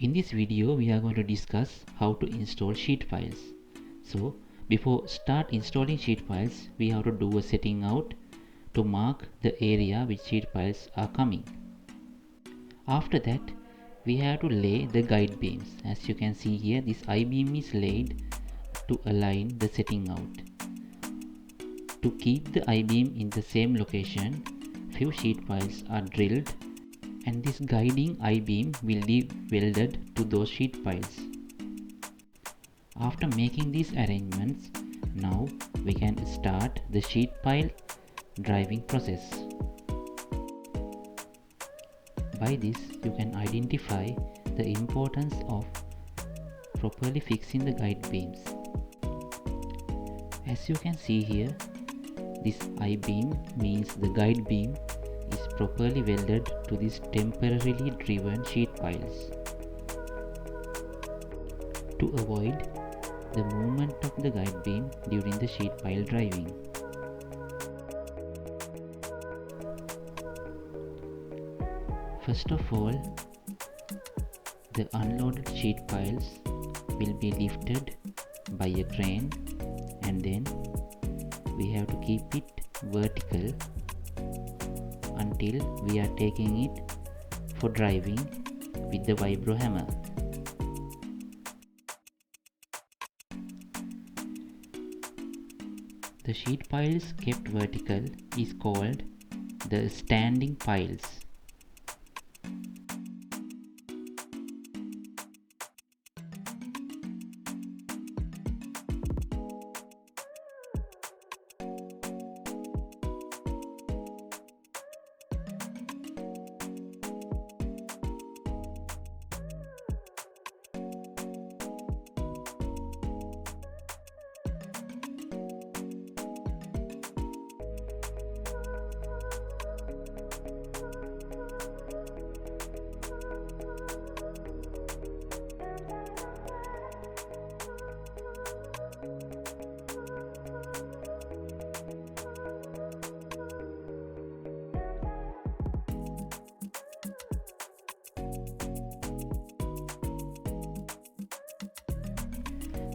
In this video, we are going to discuss how to install sheet files. So, before start installing sheet files, we have to do a setting out to mark the area which sheet files are coming. After that, we have to lay the guide beams. As you can see here, this I-beam is laid to align the setting out. To keep the I-beam in the same location, few sheet files are drilled and this guiding I-beam will be welded to those sheet files. After making these arrangements, now we can start the sheet pile driving process. By this, you can identify the importance of properly fixing the guide beams. As you can see here, this I-beam means the guide beam is properly welded to these temporarily driven sheet piles. To avoid the movement of the guide beam during the sheet pile driving. First of all, the unloaded sheet piles will be lifted by a crane and then we have to keep it vertical until we are taking it for driving with the Vibro hammer. The sheet piles kept vertical is called the standing piles.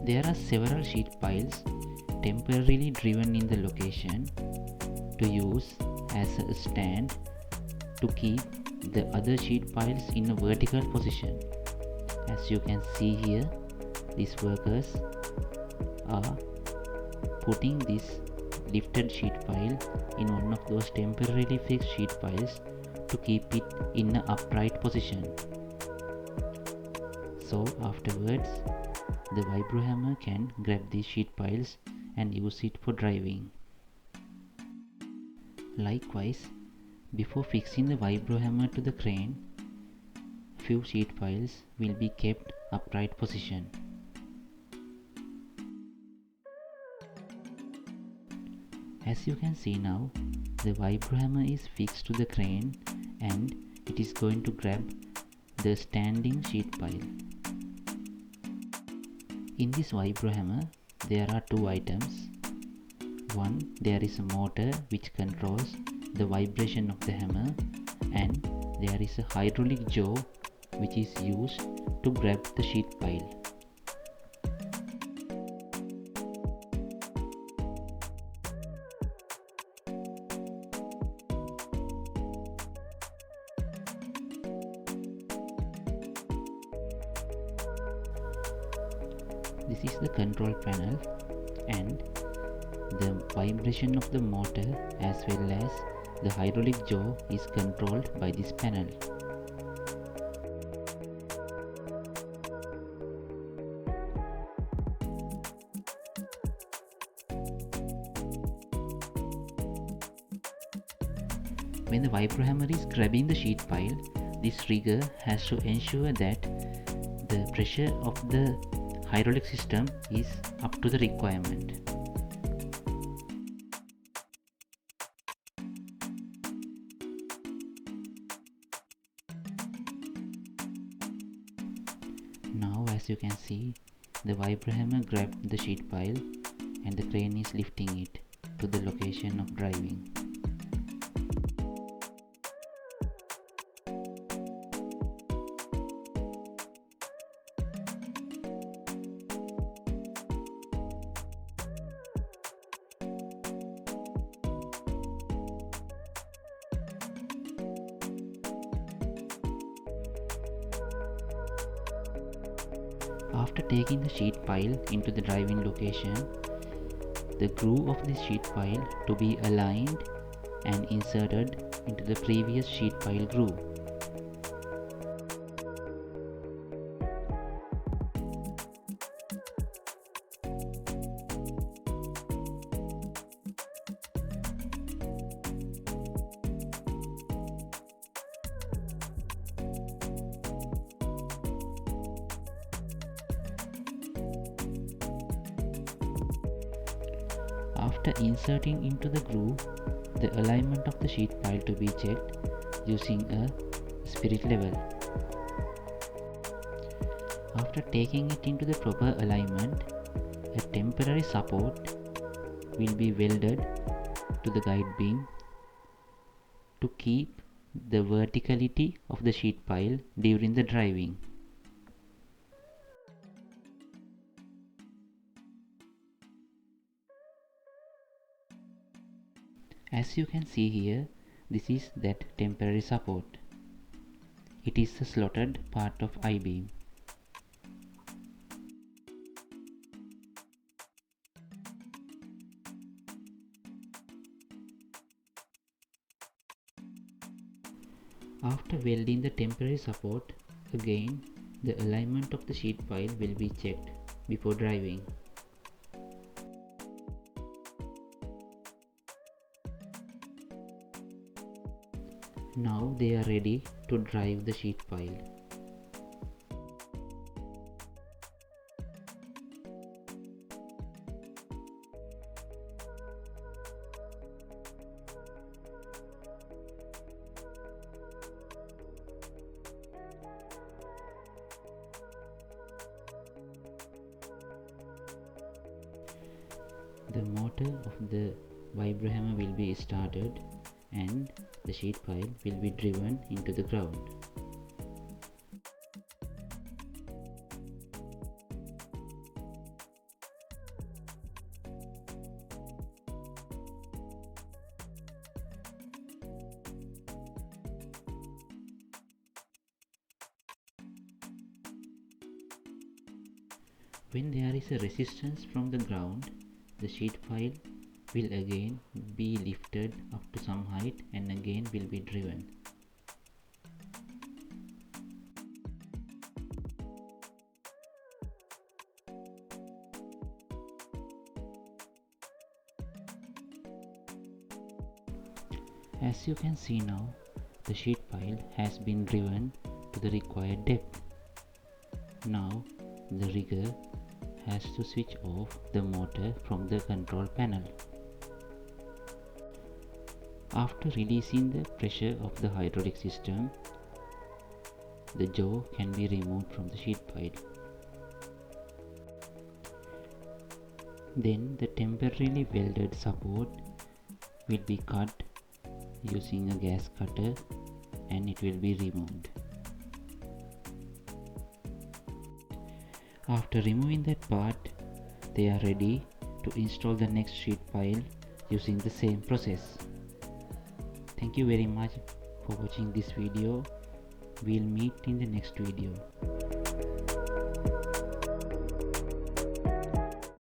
There are several sheet piles temporarily driven in the location to use as a stand to keep the other sheet piles in a vertical position. As you can see here, these workers are putting this lifted sheet pile in one of those temporarily fixed sheet piles to keep it in an upright position. So afterwards, the Vibro hammer can grab these sheet piles and use it for driving. Likewise, before fixing the Vibro hammer to the crane, few sheet piles will be kept upright position. As you can see now, the Vibro hammer is fixed to the crane and it is going to grab the standing sheet pile. In this Vibro hammer, there are two items. One, there is a motor which controls the vibration of the hammer, and there is a hydraulic jaw which is used to grab the sheet pile. This is the control panel and the vibration of the motor as well as the hydraulic jaw is controlled by this panel. When the Vibro hammer is grabbing the sheet pile, this trigger has to ensure that the pressure of the hydraulic system is up to the requirement. Now as you can see, the Vibro hammer grabbed the sheet pile and the crane is lifting it to the location of driving. After taking the sheet pile into the driving location, the groove of this sheet pile to be aligned and inserted into the previous sheet pile groove. After inserting into the groove, the alignment of the sheet pile to be checked using a spirit level. After taking it into the proper alignment, a temporary support will be welded to the guide beam to keep the verticality of the sheet pile during the driving. As you can see here, this is that temporary support. It is the slotted part of I-beam. After welding the temporary support, again the alignment of the sheet pile will be checked before driving. Now they are ready to drive the sheet pile. The motor of the Vibro hammer will be started and the sheet pile will be driven into the ground. When there is a resistance from the ground, the sheet pile will again be lifted up to some height and again will be driven. As you can see now, the sheet pile has been driven to the required depth. Now the rigger has to switch off the motor from the control panel. After releasing the pressure of the hydraulic system, the jaw can be removed from the sheet pile. Then the temporarily welded support will be cut using a gas cutter and it will be removed. After removing that part, they are ready to install the next sheet pile using the same process. Thank you very much for watching this video. We'll meet in the next video.